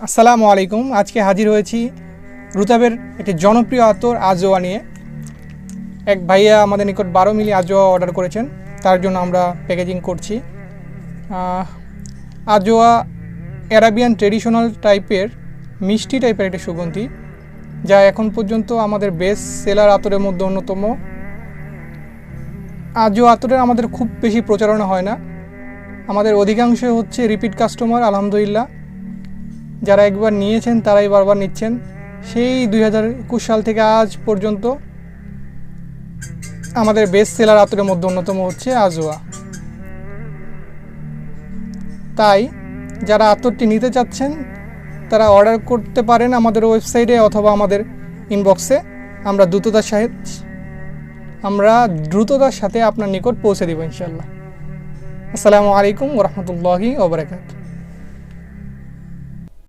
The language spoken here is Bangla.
আসসালামু আলাইকুম। আজকে হাজির হয়েছি রুতাবের একটি জনপ্রিয় আতর আজোয়া নিয়ে। এক ভাইয়া আমাদের নিকট 12 মিলি আজোয়া অর্ডার করেছেন, তার জন্য আমরা প্যাকেজিং করছি। আজোয়া অ্যারাবিয়ান ট্রেডিশনাল টাইপের মিষ্টি টাইপের একটি সুগন্ধি, যা এখন পর্যন্ত আমাদের বেস্ট সেলার আতরের মধ্যে অন্যতম। আজোয়া আতরের আমাদের খুব বেশি প্রচারণা হয় না, আমাদের অধিকাংশ হচ্ছে রিপিট কাস্টমার। আলহামদুলিল্লাহ, যারা একবার নিয়েছেন তারাই বারবার নিচ্ছেন। সেই 2021 সাল থেকে আজ পর্যন্ত আমাদের বেস্ট সেলার আতরের মধ্যে অন্যতম হচ্ছে আজোয়া। তাই যারা আতরটি নিতে চাচ্ছেন তারা অর্ডার করতে পারেন আমাদের ওয়েবসাইটে অথবা আমাদের ইনবক্সে। আমরা দ্রুততার সাথে আপনার নিকট পৌঁছে দেব ইনশাআল্লাহ। আসসালামু আলাইকুম ওয়া রাহমাতুল্লাহি ওয়া বারাকাতুহু।